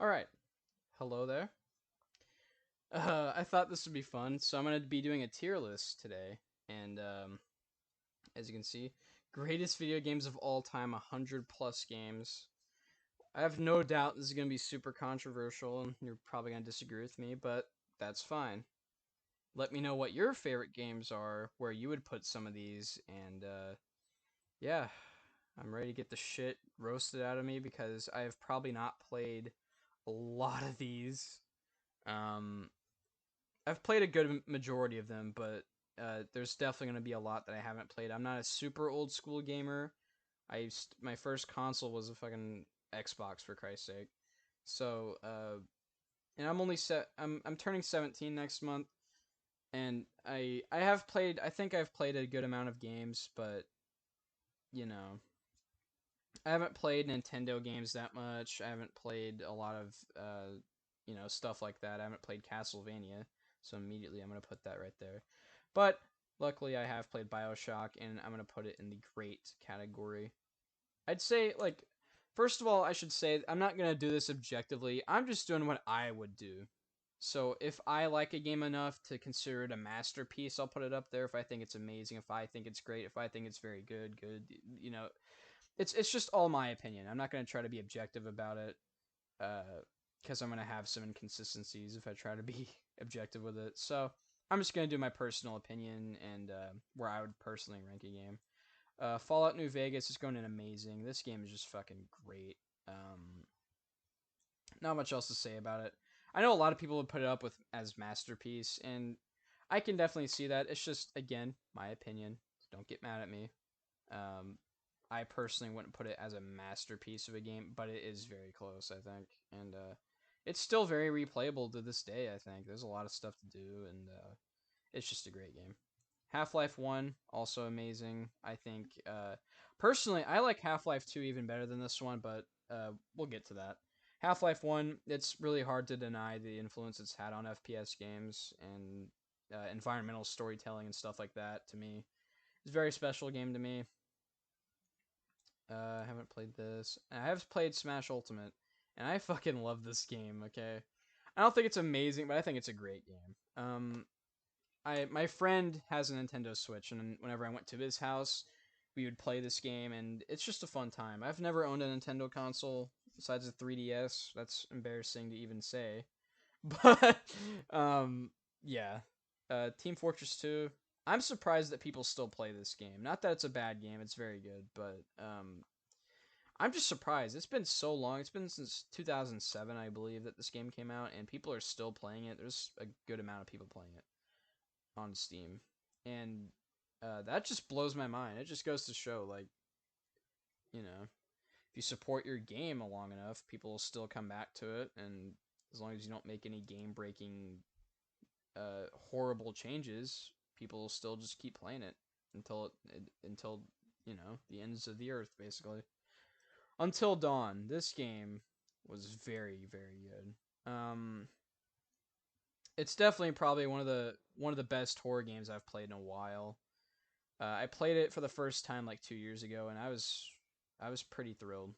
Alright, hello there. I thought this would be fun, so I'm going to be doing a tier list today. And as you can see, greatest video games of all time, 100 plus games. I have no doubt this is going to be super controversial, and you're probably going to disagree with me, but that's fine. Let me know what your favorite games are, where you would put some of these, and yeah, I'm ready to get the shit roasted out of me because I have probably not played a lot of these. Um, I've played a good majority of them, but there's definitely going to be a lot that I haven't played. I'm not a super old school gamer. My first console was a fucking Xbox, for Christ's sake. So and I'm turning 17 next month, and I have played. I think I've played a good amount of games, but you know, I haven't played Nintendo games that much. I haven't played a lot of stuff like that. I haven't played Castlevania, so immediately I'm gonna put that right there. But luckily, I have played Bioshock, and I'm gonna put it in the great category. I'd say, like, first of all, I should say I'm not gonna do this objectively. I'm just doing what I would do. So if I like a game enough to consider it a masterpiece, I'll put it up there. If I think it's amazing, if I think it's great, if I think it's very good, good, it's just all my opinion. I'm not gonna try to be objective about it, because I'm gonna have some inconsistencies if I try to be objective with it. So I'm just gonna do my personal opinion and where I would personally rank a game. Fallout New Vegas is going in amazing. This game is just fucking great. Not much else to say about it. I know a lot of people would put it up with as masterpiece, and I can definitely see that. It's just, again, my opinion. Don't get mad at me. Um, I personally wouldn't put it as a masterpiece of a game, but it is very close, I think. And it's still very replayable to this day, I think. There's a lot of stuff to do, and it's just a great game. Half-Life 1, also amazing. I think, personally, I like Half-Life 2 even better than this one, but we'll get to that. Half-Life 1, it's really hard to deny the influence it's had on FPS games and environmental storytelling and stuff like that to me. It's a very special game to me. I haven't played this. I have played Smash Ultimate, and I fucking love this game. Okay, I don't think it's amazing, but I think it's a great game. My friend has a Nintendo Switch, and whenever I went to his house, we would play this game, and it's just a fun time. I've never owned a Nintendo console besides a 3DS. That's embarrassing to even say, but yeah. Team Fortress 2. I'm surprised that people still play this game. Not that it's a bad game; it's very good, but I'm just surprised. It's been so long. It's been since 2007, I believe, that this game came out, and people are still playing it. There's a good amount of people playing it on Steam, and that just blows my mind. It just goes to show, like, if you support your game long enough, people will still come back to it, and as long as you don't make any game-breaking, horrible changes, people will still just keep playing it until the ends of the earth, basically. Until Dawn, this game was very, very good. It's definitely probably one of the best horror games I've played in a while. I played it for the first time like 2 years ago, and I was pretty thrilled.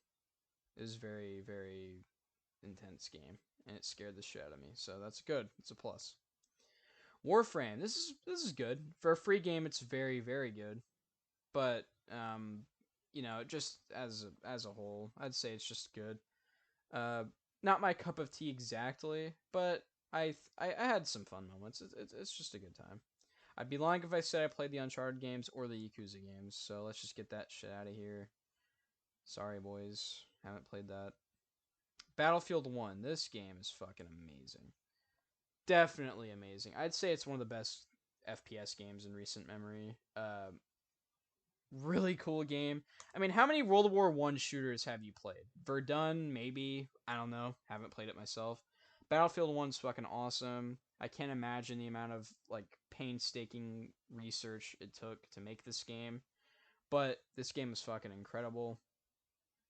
It was very, very intense game, and it scared the shit out of me. So that's good. It's a plus. Warframe. This is good for a free game. It's very, very good, but just as a whole, I'd say it's just good. Uh, Not my cup of tea exactly, but I had some fun moments. It's just a good time. I'd be lying if I said I played the Uncharted games or the Yakuza games. So let's just get that shit out of here. Sorry, boys, haven't played that. Battlefield 1. This game is fucking amazing. Definitely amazing. I'd say it's one of the best FPS games in recent memory. Really cool game. I mean, how many World War One shooters have you played? Verdun, maybe. I don't know. Haven't played it myself. Battlefield 1's fucking awesome. I can't imagine the amount of like painstaking research it took to make this game. But this game is fucking incredible.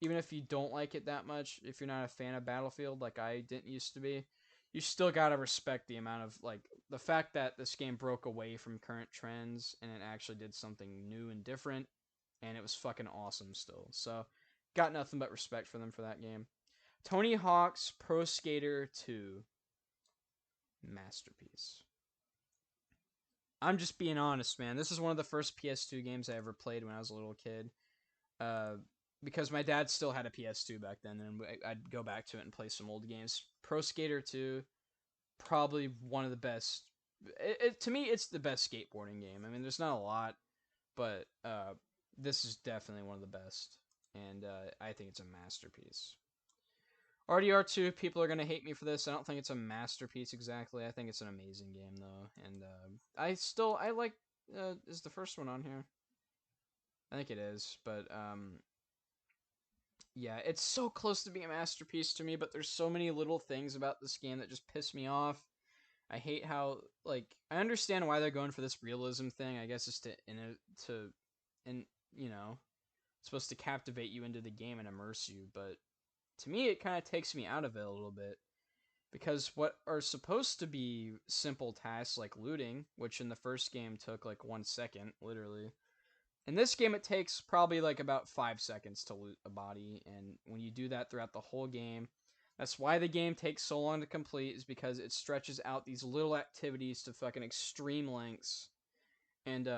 Even if you don't like it that much, if you're not a fan of Battlefield like I didn't used to be, you still gotta respect the amount of like the fact that this game broke away from current trends and it actually did something new and different, and it was fucking awesome still. So, got nothing but respect for them for that game. Tony Hawk's Pro Skater 2. Masterpiece. I'm just being honest, man. This is one of the first PS2 games I ever played when I was a little kid. Uh, because my dad still had a PS2 back then, and I'd go back to it and play some old games. Pro Skater 2, probably one of the best. To me, it's the best skateboarding game. I mean, there's not a lot, but this is definitely one of the best, and I think it's a masterpiece. RDR2, people are gonna hate me for this. I don't think it's a masterpiece exactly. I think it's an amazing game though, and I like. Is the first one on here? I think it is, but yeah, it's so close to being a masterpiece to me. But there's so many little things about this game that just piss me off. I hate how I understand why they're going for this realism thing. I guess it's and you know, supposed to captivate you into the game and immerse you, but to me it kind of takes me out of it a little bit, because what are supposed to be simple tasks like looting, which in the first game took like 1 second literally, in this game it takes probably like about 5 seconds to loot a body, and when you do that throughout the whole game, that's why the game takes so long to complete, is because it stretches out these little activities to fucking extreme lengths, and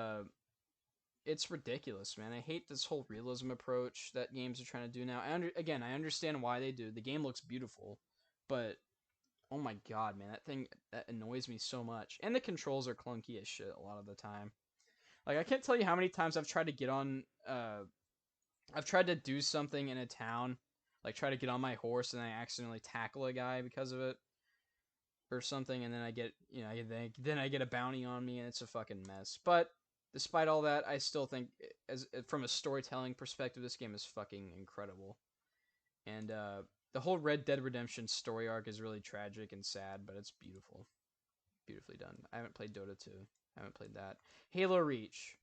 it's ridiculous, man. I hate this whole realism approach that games are trying to do now. I understand why they do. The game looks beautiful, but oh my god, man, that annoys me so much. And the controls are clunky as shit a lot of the time. Like I can't tell you how many times I've tried to get on. I've tried to do something in a town, like try to get on my horse, and I accidentally tackle a guy because of it, or something, and then I get, then I get a bounty on me, and it's a fucking mess. But despite all that, I still think, as from a storytelling perspective, this game is fucking incredible. And the whole Red Dead Redemption story arc is really tragic and sad, but it's beautiful, beautifully done. I haven't played Dota 2. I haven't played that. Halo Reach,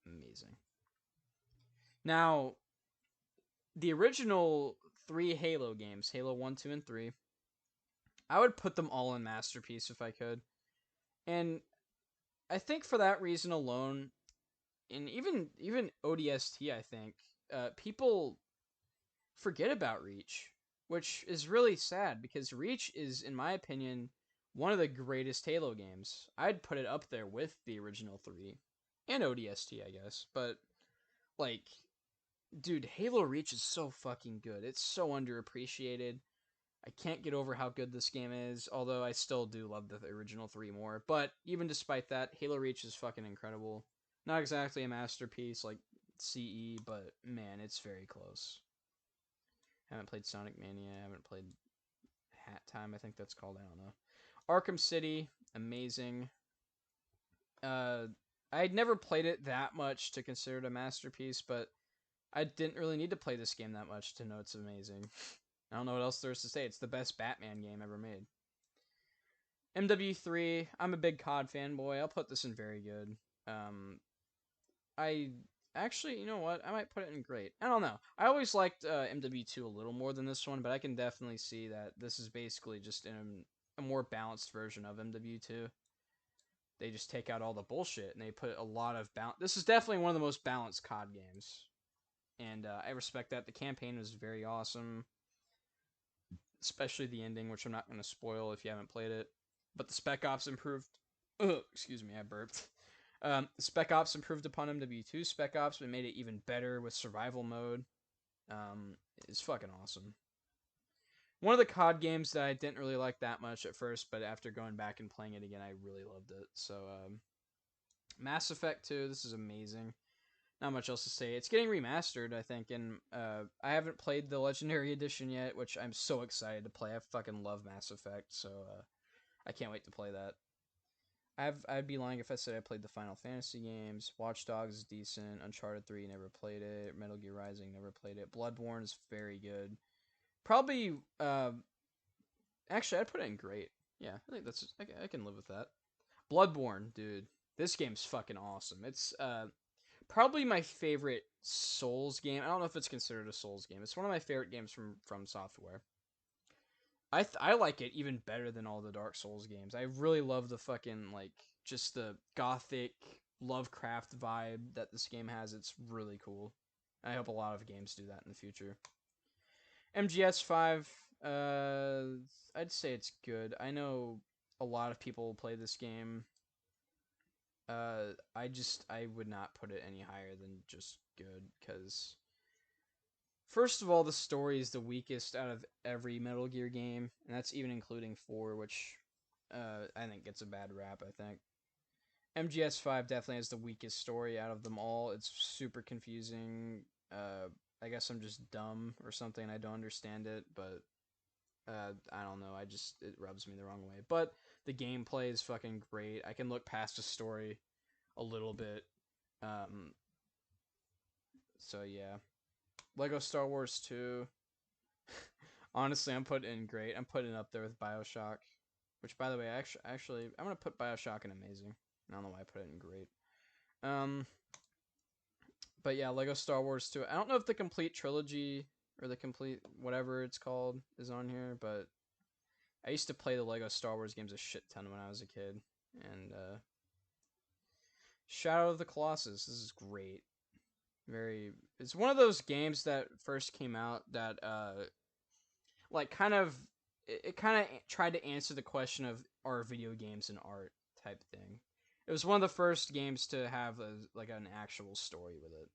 amazing. Now, the original 3 Halo games, Halo 1, 2, and 3, I would put them all in Masterpiece if I could. And I think for that reason alone, and even ODST, I think people forget about Reach, which is really sad because Reach is, in my opinion, one of the greatest Halo games. I'd put it up there with the original 3 and ODST, I guess. But like, dude, Halo Reach is so fucking good. It's so underappreciated. I can't get over how good this game is, although I still do love the original 3 more. But even despite that, Halo Reach is fucking incredible. Not exactly a masterpiece like CE, but man, it's very close. Haven't played Sonic Mania. Haven't played Hat Time, I think that's called. I don't know. Arkham City, amazing. I'd never played it that much to consider it a masterpiece, but I didn't really need to play this game that much to know it's amazing. I don't know what else there is to say. It's the best Batman game ever made. MW3, I'm a big COD fanboy. I'll put this in very good. I actually, you know what? I might put it in great. I don't know. I always liked MW2 a little more than this one, but I can definitely see that this is basically just in a more balanced version of MW2. They just take out all the bullshit and they put a lot of balance. This is definitely one of the most balanced COD games, and I respect that. The campaign was very awesome, especially the ending, which I'm not going to spoil if you haven't played it. But the Spec Ops improved. Excuse me, I burped. Spec Ops improved upon MW2 Spec Ops, but made it even better with survival mode. It's fucking awesome. One of the COD games that I didn't really like that much at first, but after going back and playing it again, I really loved it. So, Mass Effect 2, this is amazing. Not much else to say. It's getting remastered, I think, and I haven't played the Legendary Edition yet, which I'm so excited to play. I fucking love Mass Effect, so I can't wait to play that. I'd be lying if I said I played the Final Fantasy games. Watch Dogs is decent. Uncharted 3, never played it. Metal Gear Rising, never played it. Bloodborne is very good. Probably, actually, I'd put it in great. Yeah, I think I can live with that. Bloodborne, dude. This game's fucking awesome. It's probably my favorite Souls game. I don't know if it's considered a Souls game. It's one of my favorite games from Software. I like it even better than all the Dark Souls games. I really love the fucking just the gothic Lovecraft vibe that this game has. It's really cool. I hope a lot of games do that in the future. MGS5, I'd say it's good. I know a lot of people play this game. I would not put it any higher than just good, because first of all, the story is the weakest out of every Metal Gear game, and that's even including 4, which I think gets a bad rap, I think. MGS5 definitely has the weakest story out of them all. It's super confusing. I guess I'm just dumb or something. I don't understand it, but I don't know. It rubs me the wrong way. But the gameplay is fucking great. I can look past the story a little bit. Um, so yeah, Lego Star Wars 2. Honestly, I'm putting in great. I'm putting it up there with Bioshock, which, by the way, actually, I'm gonna put Bioshock in amazing. I don't know why I put it in great. Um, but yeah, Lego Star Wars 2. I don't know if the complete trilogy or the complete whatever it's called is on here, but I used to play the Lego Star Wars games a shit ton when I was a kid. And Shadow of the Colossus. This is great. It's one of those games that first came out that like kind of it kind of tried to answer the question of, are video games an art type thing. It was one of the first games to have like an actual story with it.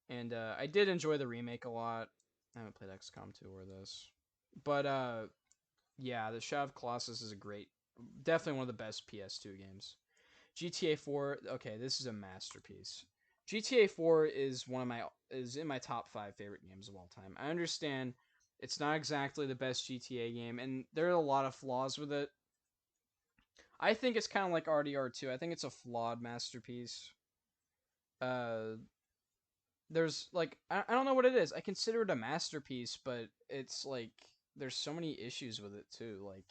And I did enjoy the remake a lot. I haven't played XCOM 2 or this. But yeah, the Shadow of Colossus is definitely one of the best PS2 games. GTA 4, okay, this is a masterpiece. GTA 4 is in my top 5 favorite games of all time. I understand it's not exactly the best GTA game, and there are a lot of flaws with it. I think it's kind of like RDR2. I think it's a flawed masterpiece. Uh, there's like I don't know what it is. I consider it a masterpiece, but it's like there's so many issues with it too. Like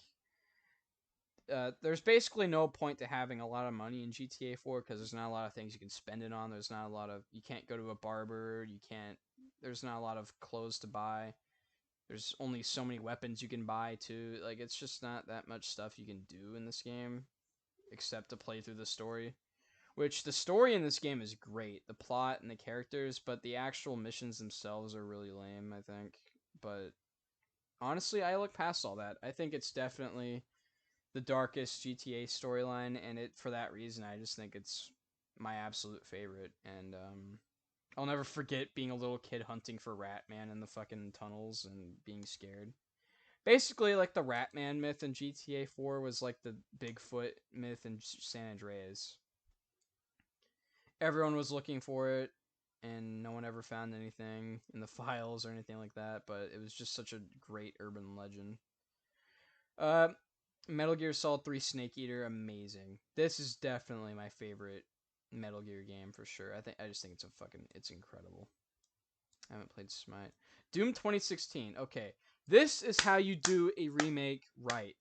there's basically no point to having a lot of money in GTA 4 because there's not a lot of things you can spend it on. There's not a lot of you can't go to a barber. You can't. There's not a lot of clothes to buy. There's only so many weapons you can buy too. Like it's just not that much stuff you can do in this game except to play through the story. Which the story in this game is great, the plot and the characters, but the actual missions themselves are really lame, I think. But honestly, I look past all that. I think it's definitely the darkest GTA storyline, and it for that reason, I just think it's my absolute favorite. And I'll never forget being a little kid hunting for Ratman in the fucking tunnels and being scared. Basically, like the Ratman myth in GTA 4 was like the Bigfoot myth in San Andreas. Everyone was looking for it, and no one ever found anything in the files or anything like that. But it was just such a great urban legend. Uh, Metal Gear Solid 3 Snake Eater, amazing. This is definitely my favorite Metal Gear game for sure. I just think it's incredible. I haven't played Smite. Doom 2016. Okay, this is how you do a remake right.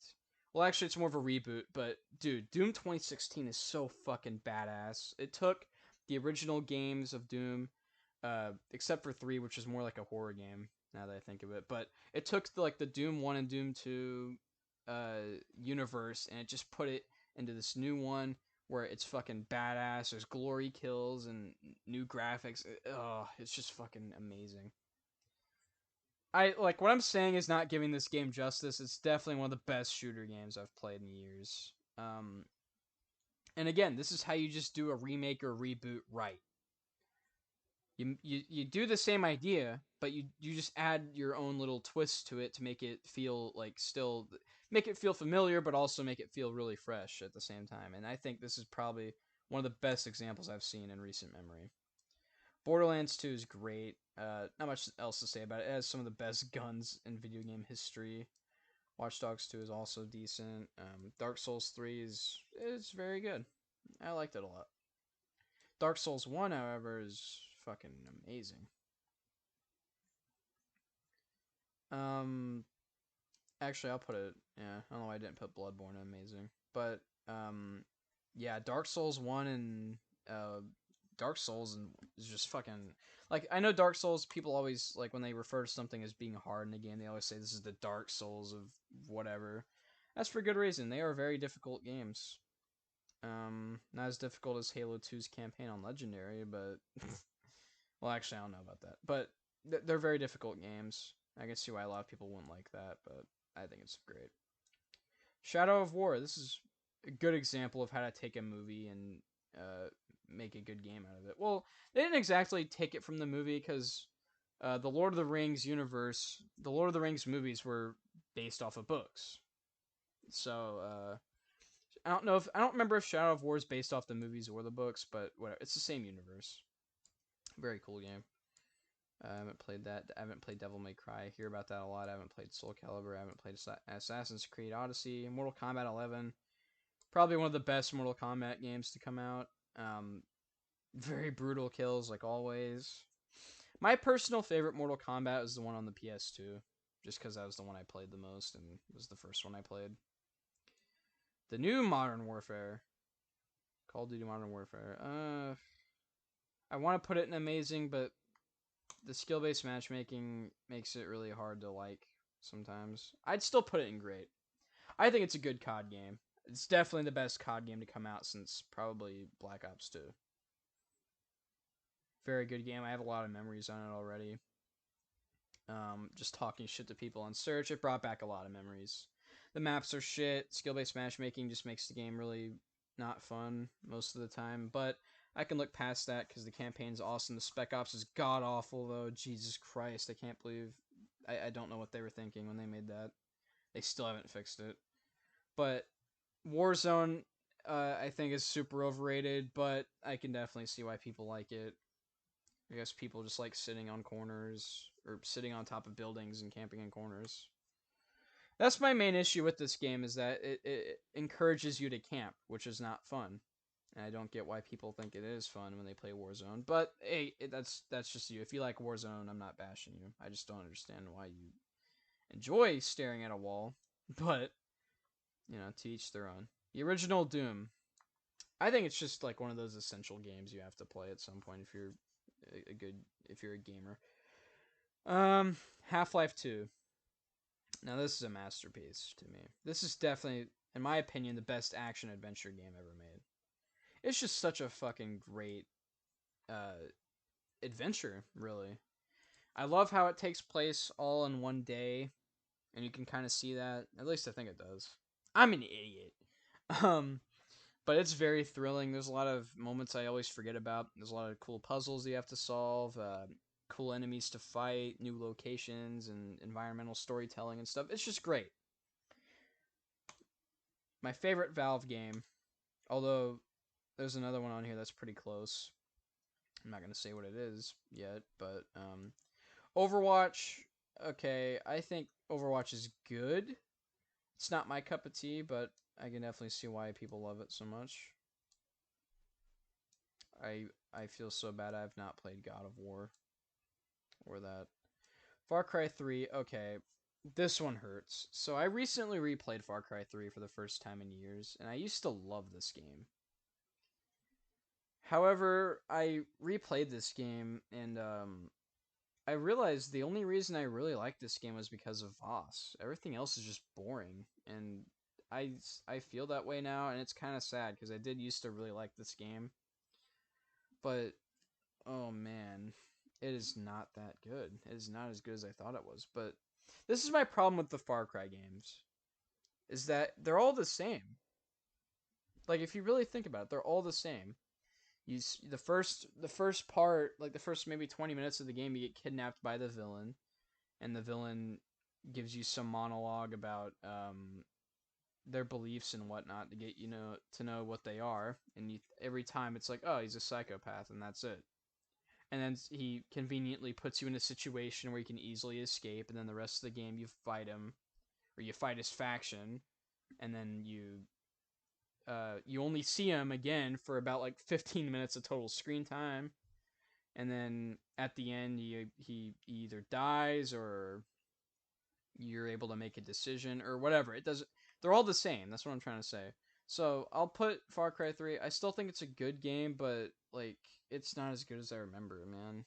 Well, actually, it's more of a reboot, but dude, Doom 2016 is so fucking badass. It took the original games of Doom, except for 3, which is more like a horror game. Now that I think of it, but it took the Doom 1 and Doom 2 universe, and it just put it into this new one where it's fucking badass. There's glory kills and new graphics. It's just fucking amazing. I like what I'm saying is not giving this game justice. It's definitely one of the best shooter games I've played in years. And again, this is how you just do a remake or reboot right. You do the same idea, but you just add your own little twist to it to make it feel like still make it feel familiar, but also make it feel really fresh at the same time. And I think this is probably one of the best examples I've seen in recent memory. Borderlands 2 is great. Not much else to say about it. It has some of the best guns in video game history. Watch Dogs 2 is also decent. Dark Souls 3 is very good. I liked it a lot. Dark Souls 1, however, is fucking amazing. Um, Actually, I'll put it. Yeah, I don't know why I didn't put Bloodborne amazing, but yeah, Dark Souls 1 and Dark Souls and is just fucking like I know Dark Souls people always like when they refer to something as being hard in a game, they always say this is the Dark Souls of whatever. That's for good reason. They are very difficult games. Not as difficult as Halo 2's campaign on Legendary, but well, actually, I don't know about that. But they're very difficult games. I can see why a lot of people wouldn't like that, but I think it's great. Shadow of War. This is a good example of how to take a movie and make a good game out of it. Well, they didn't exactly take it from the movie because the Lord of the Rings universe, the Lord of the Rings movies were based off of books. So I don't remember if Shadow of War is based off the movies or the books, but whatever. It's the same universe. Very cool game. I haven't played that. I haven't played Devil May Cry. I hear about that a lot. I haven't played Soul Calibur. I haven't played Assassin's Creed Odyssey. Mortal Kombat 11. Probably one of the best Mortal Kombat games to come out. Very brutal kills, like always. My personal favorite Mortal Kombat is the one on the PS2, just because that was the one I played the most and was the first one I played. The new Modern Warfare, Call of Duty Modern Warfare. I want to put it in amazing, but the skill-based matchmaking makes it really hard to like sometimes. I'd still put it in great. I think it's a good COD game. It's definitely the best COD game to come out since probably Black Ops 2. Very good game. I have a lot of memories on it already. Just talking shit to people on search, it brought back a lot of memories. The maps are shit. Skill-based matchmaking just makes the game really not fun most of the time, but I can look past that because the campaign's awesome. The Spec Ops is god-awful, though. Jesus Christ, I can't believe... I don't know what they were thinking when they made that. They still haven't fixed it. But Warzone, I think, is super overrated, but I can definitely see why people like it. I guess people just like sitting on corners or sitting on top of buildings and camping in corners. That's my main issue with this game is that it encourages you to camp, which is not fun. And I don't get why people think it is fun when they play Warzone. But hey, that's just you. If you like Warzone, I'm not bashing you. I just don't understand why you enjoy staring at a wall. But, you know, to each their own. The original Doom. I think it's just like one of those essential games you have to play at some point if you're if you're a gamer. Half-Life 2. Now this is a masterpiece to me. This is definitely, in my opinion, the best action adventure game ever made. It's just such a fucking great adventure, really. I love how it takes place all in one day, and you can kind of see that. At least I think it does. I'm an idiot. Um, but it's very thrilling. There's a lot of moments I always forget about. There's a lot of cool puzzles you have to solve, cool enemies to fight, new locations, and environmental storytelling and stuff. It's just great. My favorite Valve game, although there's another one on here that's pretty close. I'm not going to say what it is yet, but Overwatch, okay, I think Overwatch is good. It's not my cup of tea, but I can definitely see why people love it so much. I feel so bad I've not played God of War or that. Far Cry 3, okay, this one hurts. So I recently replayed Far Cry 3 for the first time in years, and I used to love this game. However, I replayed this game, and I realized the only reason I really liked this game was because of Voss. Everything else is just boring, and I feel that way now, and it's kind of sad because I did used to really like this game, but oh man, it is not that good. It is not as good as I thought it was. But this is my problem with the Far Cry games, is that they're all the same. Like if you really think about it, they're all the same. The first part, like the first maybe 20 minutes of the game, you get kidnapped by the villain, and the villain gives you some monologue about their beliefs and whatnot to get to know what they are. And every time it's like, oh, he's a psychopath, and that's it. And then he conveniently puts you in a situation where you can easily escape, and then the rest of the game you fight him, or you fight his faction, and then you only see him again for about like 15 minutes of total screen time, and then at the end he either dies or you're able to make a decision or whatever. It doesn't. They're all the same. That's what I'm trying to say. So I'll put Far Cry 3. I still think it's a good game, but like it's not as good as I remember, man.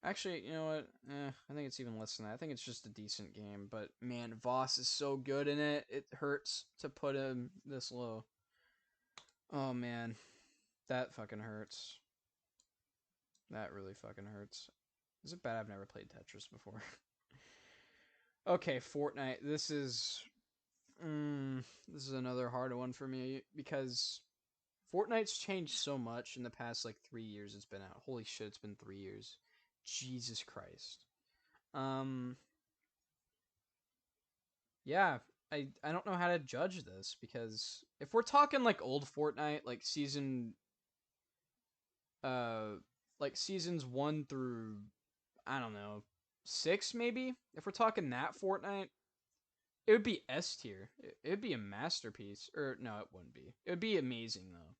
Actually, you know what? I think it's even less than that. I think it's just a decent game. But man, Voss is so good in it. It hurts to put him this low. Oh man, that fucking hurts. That really fucking hurts. Is it bad I've never played Tetris before? Okay, Fortnite. This is another hard one for me because Fortnite's changed so much in the past like 3 years it's been out. Holy shit, it's been 3 years. Jesus Christ. Um, yeah, I don't know how to judge this because if we're talking like old Fortnite, uh like seasons 1 through I don't know, 6 maybe. If we're talking that Fortnite, it would be S tier. It would be a masterpiece. Or no, it wouldn't be. It would be amazing though.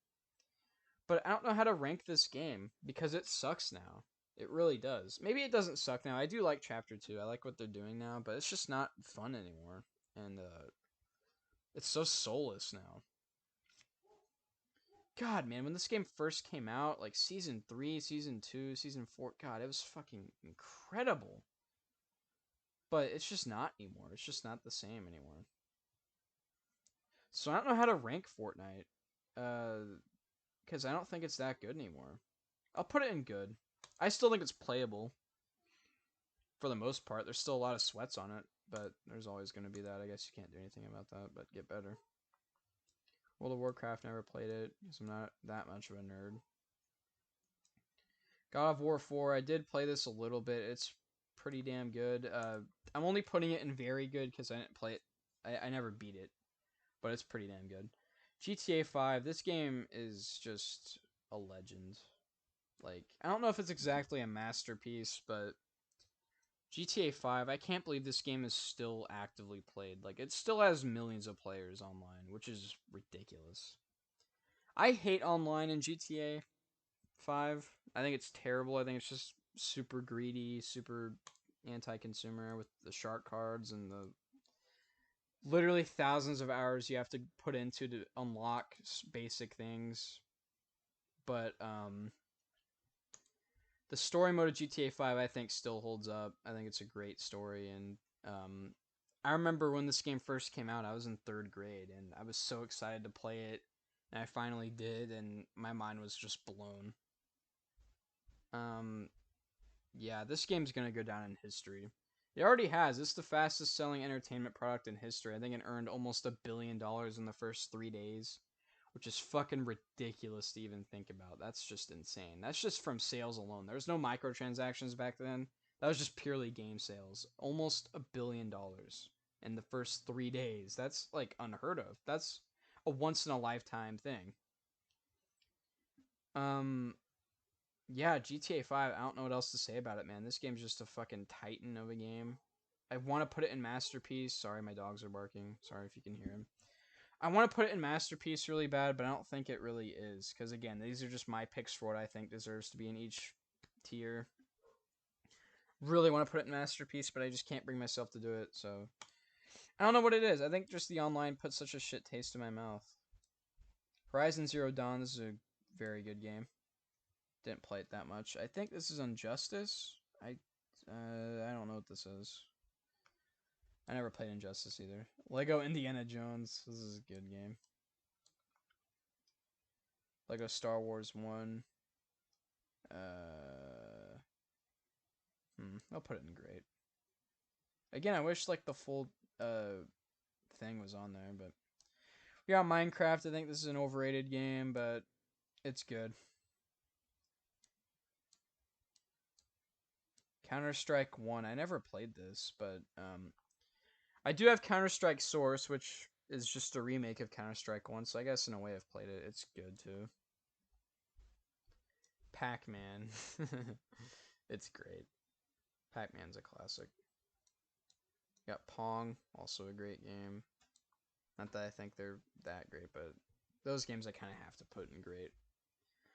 But I don't know how to rank this game because it sucks now. It really does. Maybe it doesn't suck now. I do like Chapter 2. I like what they're doing now, but it's just not fun anymore. And it's so soulless now. God, man, when this game first came out, like Season 3, Season 2, Season 4, God, it was fucking incredible. But it's just not anymore. It's just not the same anymore. So I don't know how to rank Fortnite. Because I don't think it's that good anymore. I'll put it in good. I still think it's playable. For the most part, there's still a lot of sweats on it, but there's always going to be that. I guess you can't do anything about that, but get better. World of Warcraft, never played it, because I'm not that much of a nerd. God of War 4, I did play this a little bit. It's pretty damn good. I'm only putting it in very good because I didn't play it. I never beat it, but it's pretty damn good. GTA 5, this game is just a legend. Like, I don't know if it's exactly a masterpiece, but GTA 5, I can't believe this game is still actively played. Like, it still has millions of players online, which is ridiculous. I hate online in GTA 5. I think it's terrible. I think it's just super greedy, super anti-consumer with the shark cards and the literally thousands of hours you have to put into to unlock basic things. But the story mode of GTA 5 I think still holds up. I think it's a great story, and I remember when this game first came out, I was in 3rd grade and I was so excited to play it, and I finally did, and my mind was just blown. Um yeah, this game's going to go down in history. It already has. It's the fastest selling entertainment product in history. I think it earned almost $1 billion in the first 3 days, which is fucking ridiculous to even think about. That's just insane. That's just from sales alone. There was no microtransactions back then. That was just purely game sales. Almost $1 billion in the first 3 days. That's like unheard of. That's a once in a lifetime thing. Um, yeah, GTA 5. I don't know what else to say about it, man. This game's just a fucking titan of a game. I want to put it in masterpiece. Sorry, my dogs are barking. Sorry if you can hear them. I want to put it in masterpiece really bad, but I don't think it really is. Because again, these are just my picks for what I think deserves to be in each tier. Really want to put it in masterpiece, but I just can't bring myself to do it. So I don't know what it is. I think just the online puts such a shit taste in my mouth. Horizon Zero Dawn is a very good game. Didn't play it that much. I think this is Injustice. I don't know what this is. I never played Injustice either. Lego Indiana Jones. This is a good game. Lego Star Wars 1. I'll put it in great. Again, I wish like the full thing was on there, but yeah, Minecraft. I think this is an overrated game, but it's good. Counter-Strike 1. I never played this, but I do have Counter-Strike Source, which is just a remake of Counter-Strike 1, so I guess in a way I've played it. It's good too. Pac-Man. It's great. Pac-Man's a classic. Got Pong, also a great game. Not that I think they're that great, but those games I kind of have to put in great.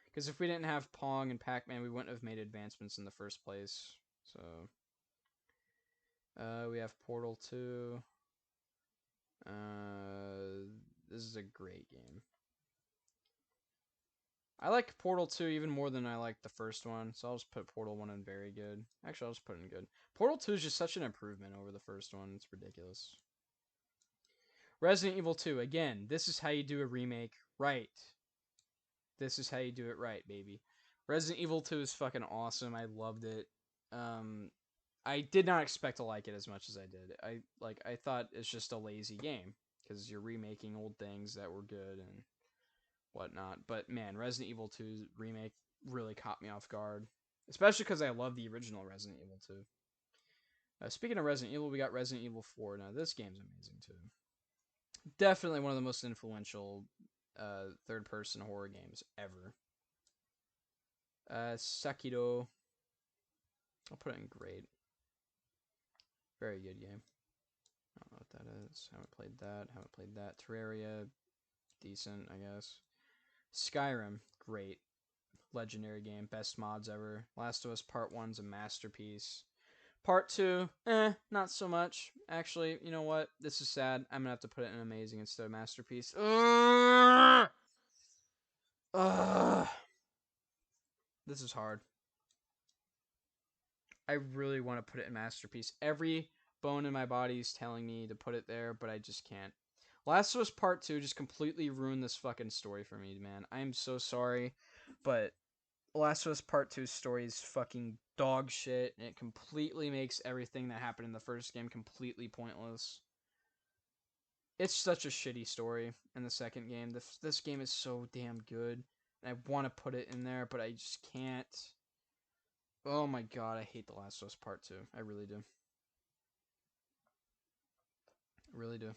Because if we didn't have Pong and Pac-Man, we wouldn't have made advancements in the first place. So, we have Portal 2. This is a great game. I like Portal 2 even more than I like the first one, so I'll just put Portal 1 in very good. Actually, I'll just put it in good. Portal 2 is just such an improvement over the first one. It's ridiculous. Resident Evil 2. Again, this is how you do a remake right. This is how you do it right, baby. Resident Evil 2 is fucking awesome. I loved it. I did not expect to like it as much as I did. I thought it's just a lazy game because you're remaking old things that were good and whatnot. But man, Resident Evil 2 remake really caught me off guard, especially because I love the original Resident Evil 2. Speaking of Resident Evil, we got Resident Evil 4. Now this game's amazing too. Definitely one of the most influential third-person horror games ever. Sekiro. I'll put it in great. Very good game. I don't know what that is. Haven't played that. Haven't played that. Terraria. Decent, I guess. Skyrim. Great. Legendary game. Best mods ever. Last of Us Part 1's a masterpiece. Part 2, not so much. Actually, you know what? This is sad. I'm gonna have to put it in amazing instead of masterpiece. This is hard. I really want to put it in masterpiece. Every bone in my body is telling me to put it there, but I just can't. Last of Us Part 2 just completely ruined this fucking story for me, man. I am so sorry, but Last of Us Part 2's story is fucking dog shit, and it completely makes everything that happened in the first game completely pointless. It's such a shitty story in the second game. This game is so damn good, and I want to put it in there, but I just can't. Oh my god, I hate The Last of Us Part 2. I really do. Really do.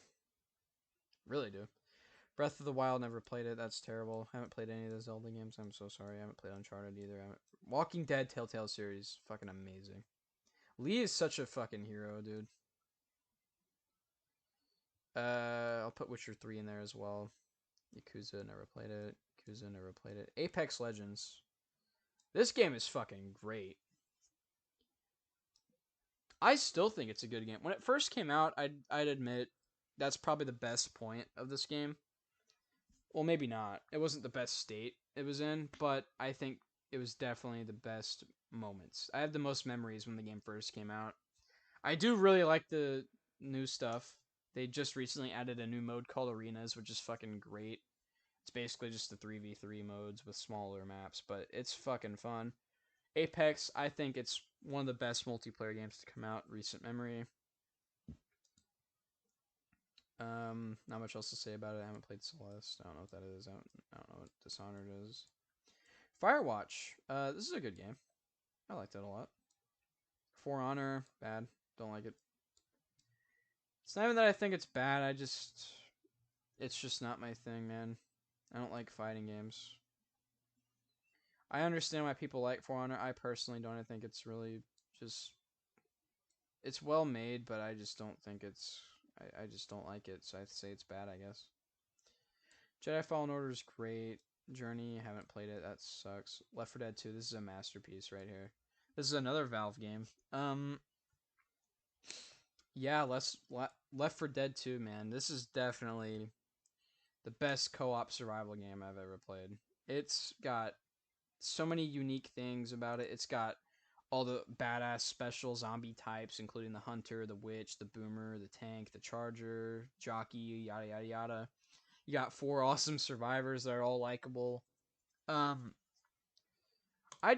Really do. Breath of the Wild, never played it. That's terrible. Haven't played any of the Zelda games. I'm so sorry. I haven't played Uncharted either. Walking Dead Telltale series, fucking amazing. Lee is such a fucking hero, dude. I'll put Witcher 3 in there as well. Yakuza, never played it. Yakuza, never played it. Apex Legends. This game is fucking great. I still think it's a good game. When it first came out, I'd admit that's probably the best point of this game. Well, maybe not. It wasn't the best state it was in, but I think it was definitely the best moments. I have the most memories when the game first came out. I do really like the new stuff. They just recently added a new mode called Arenas, which is fucking great. It's basically just the 3v3 modes with smaller maps, but it's fucking fun. Apex, I think it's one of the best multiplayer games to come out in recent memory. Not much else to say about it. I haven't played Celeste. I don't know what that is. I don't know what Dishonored is. Firewatch. This is a good game. I liked it a lot. For Honor, bad. Don't like it. It's not even that I think it's bad. It's just not my thing, man. I don't like fighting games. I understand why people like For Honor. I personally don't. I think it's really just... It's well made, but I just don't think it's... I just don't like it, so I have to say it's bad, I guess. Jedi Fallen Order is great. Journey, haven't played it. That sucks. Left 4 Dead 2, this is a masterpiece right here. This is another Valve game. Yeah, Left 4 Dead 2, man. This is definitely the best co-op survival game I've ever played. It's got so many unique things about it. It's got all the badass special zombie types, including the hunter, the witch, the boomer, the tank, the charger, jockey, yada yada yada. You got 4 awesome survivors that are all likable. I'd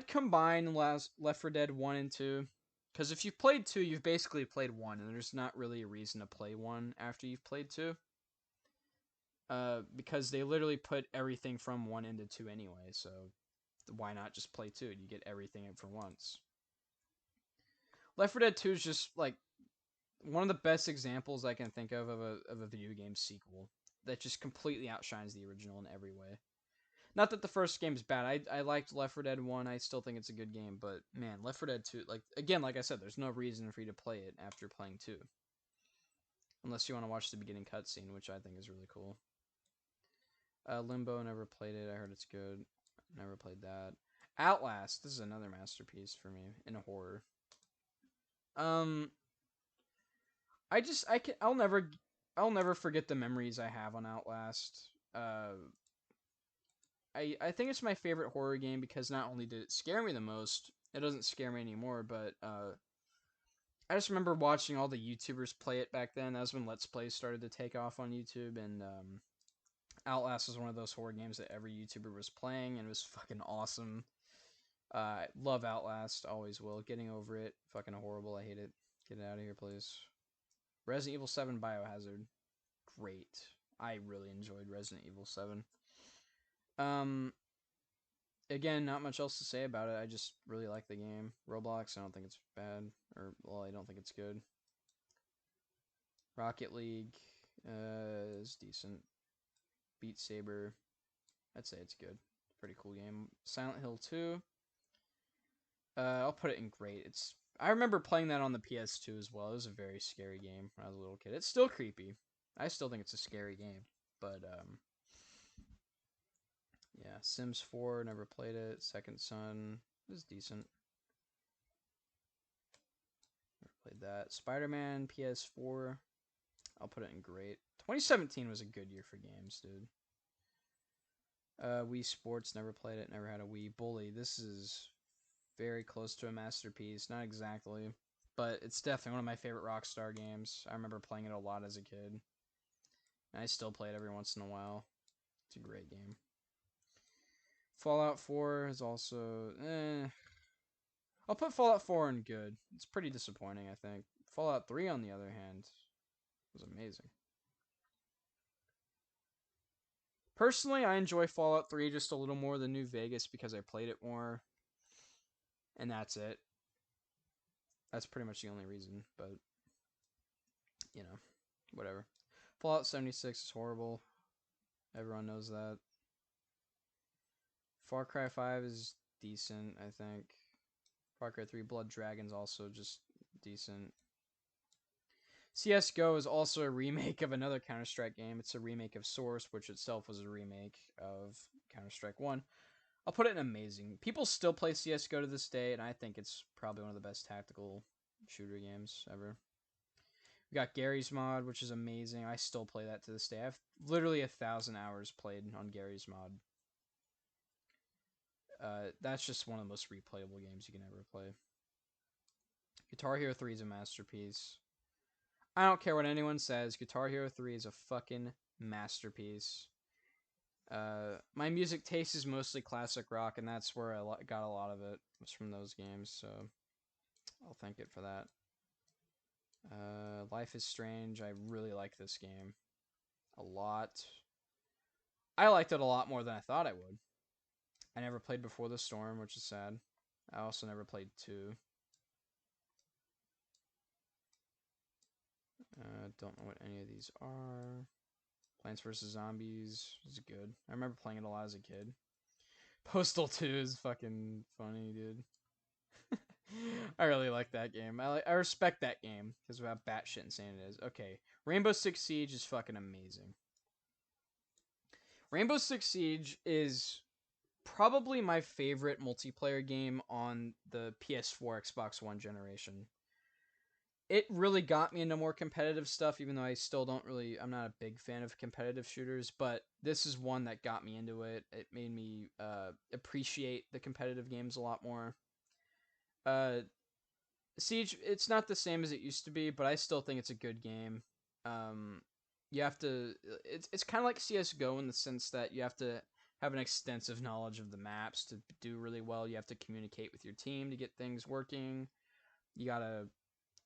combine Left 4 Dead 1 and 2. Because if you've played 2, you've basically played 1, and there's not really a reason to play 1 after you've played 2. Because they literally put everything from 1 into 2 anyway, so why not just play 2? You get everything in for once. Left 4 Dead 2 is just, like, one of the best examples I can think of a video game sequel that just completely outshines the original in every way. Not that the first game's bad. I liked Left 4 Dead 1. I still think it's a good game, but man, Left 4 Dead 2, like I said, there's no reason for you to play it after playing 2. Unless you want to watch the beginning cutscene, which I think is really cool. Limbo, never played it. I heard it's good. Never played that. Outlast, this is another masterpiece for me in horror. I'll never forget the memories I have on Outlast. I think it's my favorite horror game because not only did it scare me the most, it doesn't scare me anymore, but I just remember watching all the YouTubers play it back then. That was when Let's Plays started to take off on YouTube, and Outlast was one of those horror games that every YouTuber was playing, and it was fucking awesome. Love Outlast, always will. Getting over it, fucking horrible. I hate it. Get it out of here, please. Resident Evil 7 Biohazard, great. I really enjoyed Resident Evil 7. Um, Again, not much else to say about it. I just really like the game. Roblox, I don't think it's bad, or well, I don't think it's good. Rocket League is decent. Beat Saber, I'd say it's good. Pretty cool game. Silent Hill 2. I'll put it in great. I remember playing that on the PS2 as well. It was a very scary game when I was a little kid. It's still creepy. I still think it's a scary game, but yeah. Sims 4, never played it. Second Son is decent. Never played that. Spider-Man PS4. I'll put it in great. 2017 was a good year for games, dude. Wii Sports, never played it. Never had a Wii. Bully. This is very close to a masterpiece. Not exactly, but it's definitely one of my favorite Rockstar games. I remember playing it a lot as a kid. And I still play it every once in a while. It's a great game. Fallout 4 is also I'll put Fallout 4 in good. It's pretty disappointing, I think. Fallout 3, on the other hand, was amazing. Personally, I enjoy Fallout 3 just a little more than New Vegas because I played it more. And that's it. That's pretty much the only reason, but you know, whatever. Fallout 76 is horrible. Everyone knows that. Far Cry 5 is decent, I think. Far Cry 3 Blood Dragon's also just decent. CSGO is also a remake of another Counter-Strike game. It's a remake of Source, which itself was a remake of Counter-Strike 1. I'll put it in amazing. People still play CSGO to this day, and I think it's probably one of the best tactical shooter games ever. We got Gary's mod, which is amazing. I still play that to this day. I have literally 1,000 hours played on Gary's mod. That's just one of the most replayable games you can ever play. Guitar Hero 3 is a masterpiece. I don't care what anyone says. Guitar Hero 3 is a fucking masterpiece. My music taste is mostly classic rock, and that's where I got a lot of it. Was from those games, so I'll thank it for that. Life is Strange. I really like this game a lot. I liked it a lot more than I thought I would. I never played Before the Storm, which is sad. I also never played 2. Don't know what any of these are. Plants vs. Zombies is good. I remember playing it a lot as a kid. Postal 2 is fucking funny, dude. I really like that game. I respect that game because of how batshit insane it is. Okay, Rainbow Six Siege is fucking amazing. Rainbow Six Siege is probably my favorite multiplayer game on the PS4 Xbox One generation. It really got me into more competitive stuff, even though I still don't really, I'm not a big fan of competitive shooters, but this is one that got me into it. It made me appreciate the competitive games a lot more. Siege, it's not the same as it used to be, but I still think it's a good game. You have to, it's kind of like CSGO in the sense that you have to have an extensive knowledge of the maps to do really well. You have to communicate with your team to get things working. You gotta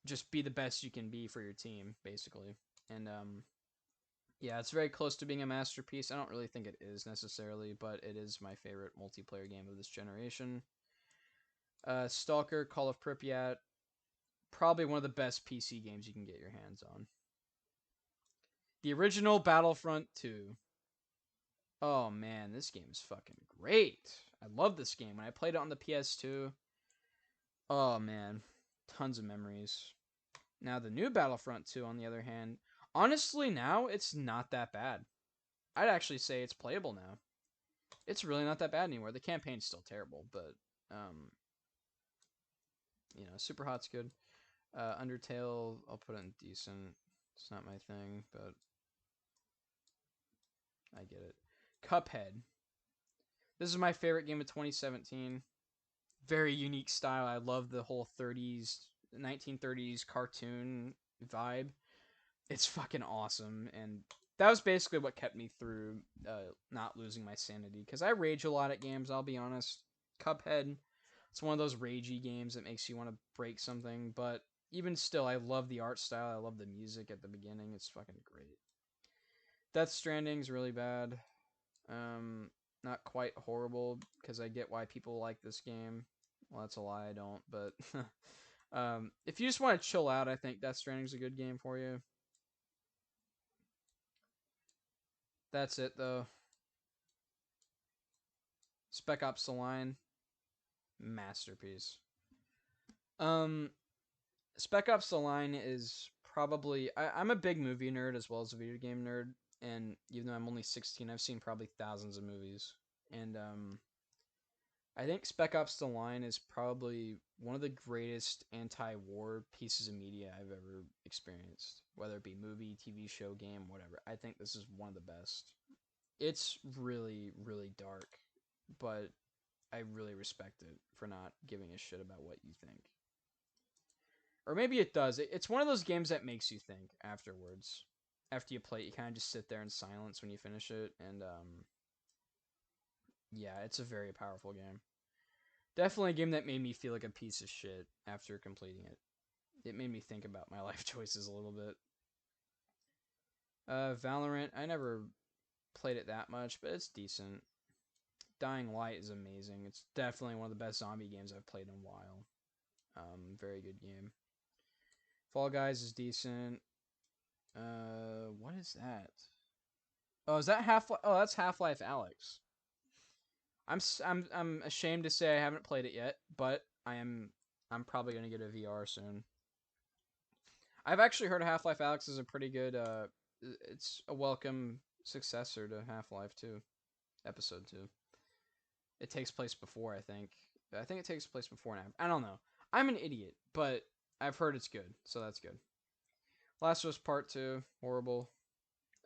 just be the best you can be for your team, basically. And yeah, it's very close to being a masterpiece. I don't really think it is necessarily, but it is my favorite multiplayer game of this generation. Stalker, Call of Pripyat, probably one of the best PC games you can get your hands on. The original Battlefront 2. Oh man, this game is fucking great. I love this game. When I played it on the PS2, oh man, tons of memories. Now, the new Battlefront 2, on the other hand, honestly, now it's not that bad. I'd actually say it's playable now. It's really not that bad anymore. The campaign's still terrible, but, you know, Super Hot's good. Undertale, I'll put it in decent. It's not my thing, but I get it. Cuphead. This is my favorite game of 2017. Very unique style. I love the whole 1930s cartoon vibe. It's fucking awesome, and that was basically what kept me through not losing my sanity, because I rage a lot at games, I'll be honest. Cuphead, It's one of those ragey games that makes you want to break something, but even still, I love the art style. I love the music at the beginning. It's fucking great. Death Stranding's really bad. Not quite horrible, because I get why people like this game. Well, that's a lie, I don't, but if you just want to chill out, I think Death Stranding's a good game for you. That's it, though. Spec Ops: The Line, masterpiece. Spec Ops: The Line is probably... I'm a big movie nerd as well as a video game nerd, and even though I'm only 16, I've seen probably thousands of movies. And I think Spec Ops: The Line is probably one of the greatest anti-war pieces of media I've ever experienced, whether it be movie, TV show, game, whatever. I think this is one of the best. It's really, really dark, but I really respect it for not giving a shit about what you think. Or maybe it does. It's one of those games that makes you think afterwards. After you play it, you kind of just sit there in silence when you finish it, and yeah, it's a very powerful game. Definitely a game that made me feel like a piece of shit after completing it. It made me think about my life choices a little bit. Valorant, I never played it that much, but it's decent. Dying Light is amazing. It's definitely one of the best zombie games I've played in a while. Very good game. Fall Guys is decent. What is that? Oh, is that Half-Life? Oh, that's Half-Life Alyx. I'm ashamed to say I haven't played it yet, but I'm probably gonna get a VR soon. I've actually heard Half-Life Alyx is a pretty good. It's a welcome successor to Half-Life 2, Episode 2. It takes place before, I think. I think it takes place before now. I don't know. I'm an idiot, but I've heard it's good, so that's good. Last of Us Part 2, horrible.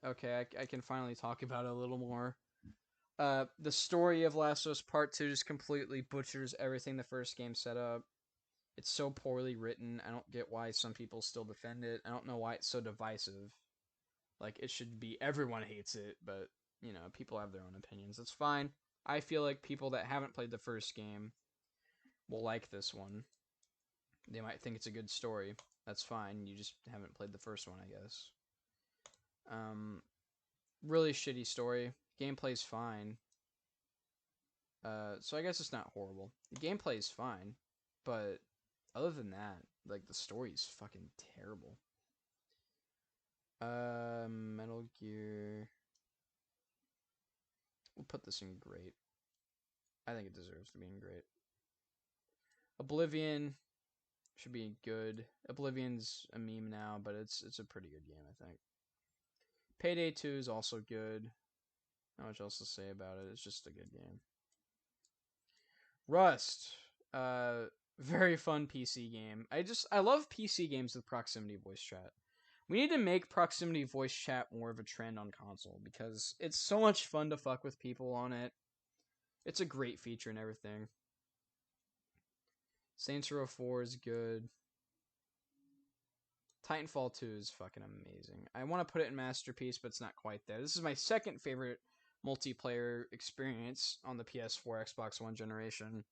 Okay, I can finally talk about it a little more. The story of Last of Us Part 2 just completely butchers everything the first game set up. It's so poorly written. I don't get why some people still defend it. I don't know why it's so divisive. Like, it should be everyone hates it, but, you know, people have their own opinions. It's fine. I feel like people that haven't played the first game will like this one. They might think it's a good story. That's fine. You just haven't played the first one, I guess. Really shitty story. Gameplay's fine. So I guess it's not horrible. The gameplay is fine, but other than that, like, the story's fucking terrible. Metal Gear. We'll put this in great. I think it deserves to be in great. Oblivion should be good. Oblivion's a meme now, but it's a pretty good game, I think. Payday 2 is also good. Not much else to say about it. It's just a good game. Rust. Very fun PC game. I love PC games with proximity voice chat. We need to make proximity voice chat more of a trend on console because it's so much fun to fuck with people on it. It's a great feature and everything. Saints Row 4 is good. Titanfall 2 is fucking amazing. I want to put it in Masterpiece, but it's not quite there. This is my second favorite multiplayer experience on the PS4, Xbox One generation.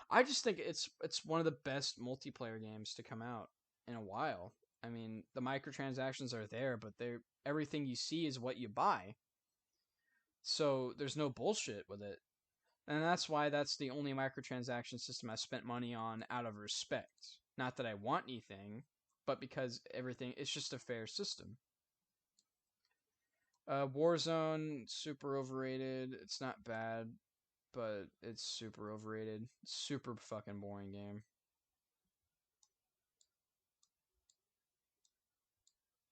I just think it's one of the best multiplayer games to come out in a while. I mean, the microtransactions are there, but everything you see is what you buy. So there's no bullshit with it. And that's why that's the only microtransaction system I spent money on out of respect. Not that I want anything, but because everything, it's just a fair system. Warzone, super overrated. It's not bad, but it's super overrated. Super fucking boring game.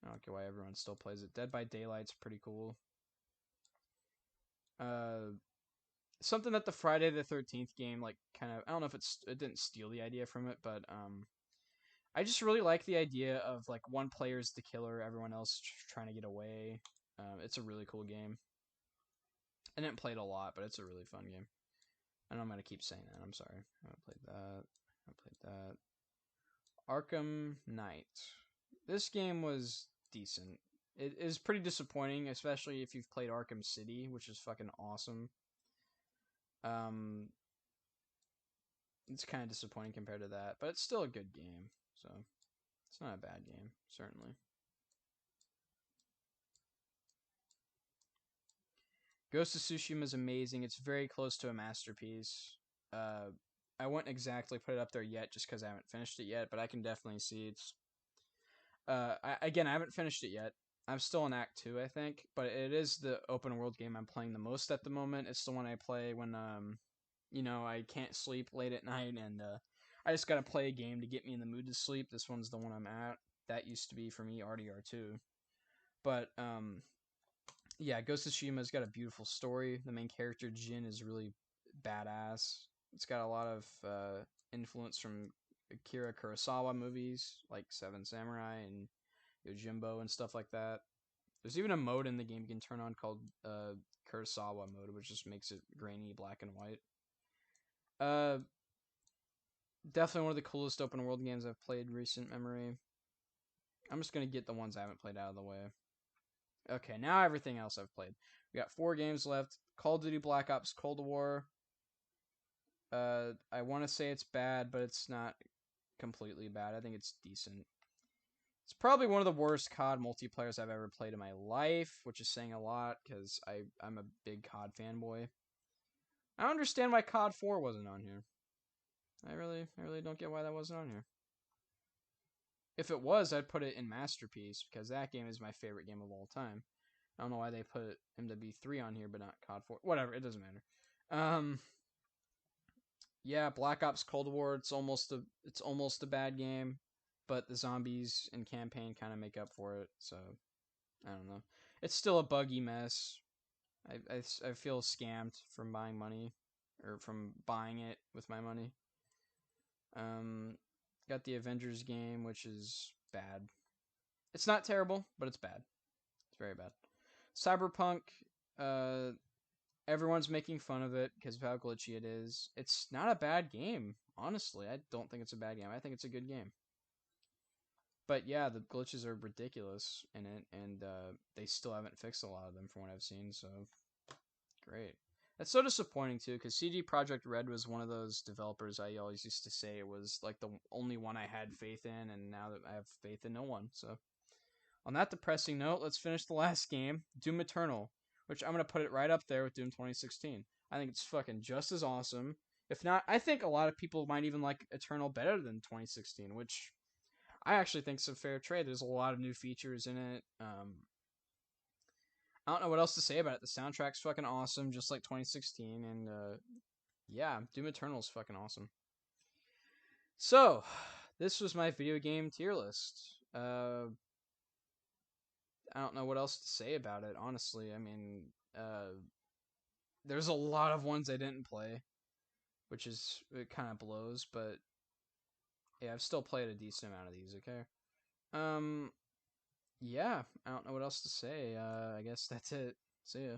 I don't get why everyone still plays it. Dead by Daylight's pretty cool. Something that the Friday the 13th game, like, kind of, I don't know if it didn't steal the idea from it, but I just really like the idea of, like, one player's the killer, everyone else trying to get away. It's a really cool game. I didn't play it a lot, but it's a really fun game. I know I'm going to keep saying that. I'm sorry. I played that. I played that. Arkham Knight. This game was decent. It is pretty disappointing, especially if you've played Arkham City, which is fucking awesome. it's kind of disappointing compared to that, but it's still a good game. So it's not a bad game, certainly. Ghost of Tsushima is amazing. It's very close to a masterpiece. I wouldn't exactly put it up there yet, just because I haven't finished it yet, but I can definitely see it's. Again, I haven't finished it yet. I'm still in Act 2, I think, but it is the open world game I'm playing the most at the moment. It's the one I play when I can't sleep late at night, and I just gotta play a game to get me in the mood to sleep. This one's the one I'm at. That used to be for me RDR2, but yeah, Ghost of Tsushima's got a beautiful story. The main character Jin is really badass. It's got a lot of influence from Akira Kurosawa movies like Seven Samurai and Yojimbo and stuff like that. There's even a mode in the game you can turn on called Kurosawa mode, which just makes it grainy, black and white. Definitely one of the coolest open world games I've played in recent memory. I'm just gonna get the ones I haven't played out of the way. Okay, now everything else I've played. We got 4 games left. Call of Duty Black Ops Cold War. I want to say it's bad, but it's not completely bad. I think it's decent. It's probably one of the worst COD multiplayers I've ever played in my life, which is saying a lot because I'm a big COD fanboy. I don't understand why COD 4 wasn't on here. I really don't get why that wasn't on here. If it was, I'd put it in Masterpiece because that game is my favorite game of all time. I don't know why they put MW3 on here but not COD 4. Whatever, it doesn't matter. Yeah, Black Ops Cold War, it's almost a bad game, but the zombies and campaign kind of make up for it. So I don't know. It's still a buggy mess. I feel scammed from buying it with my money. Got the Avengers game, which is bad. It's not terrible, but it's bad. It's very bad. Cyberpunk, everyone's making fun of it because of how glitchy it is. It's not a bad game, honestly. I don't think it's a bad game. I think it's a good game. But yeah, the glitches are ridiculous in it, and they still haven't fixed a lot of them from what I've seen, so great. That's so disappointing too, because CD Projekt Red was one of those developers I always used to say it was like the only one I had faith in, and now that I have faith in no one. So, on that depressing note, let's finish the last game, Doom Eternal, which I'm gonna put it right up there with Doom 2016. I think it's fucking just as awesome. If not, I think a lot of people might even like Eternal better than 2016, which I actually think is a fair trade. There's a lot of new features in it. I don't know what else to say about it. The soundtrack's fucking awesome, just like 2016, and yeah, Doom Eternal is fucking awesome. So, this was my video game tier list. I don't know what else to say about it, honestly. I mean, there's a lot of ones I didn't play, which is, it kind of blows, but yeah, I've still played a decent amount of these, okay? Yeah, I don't know what else to say. I guess that's it. See ya.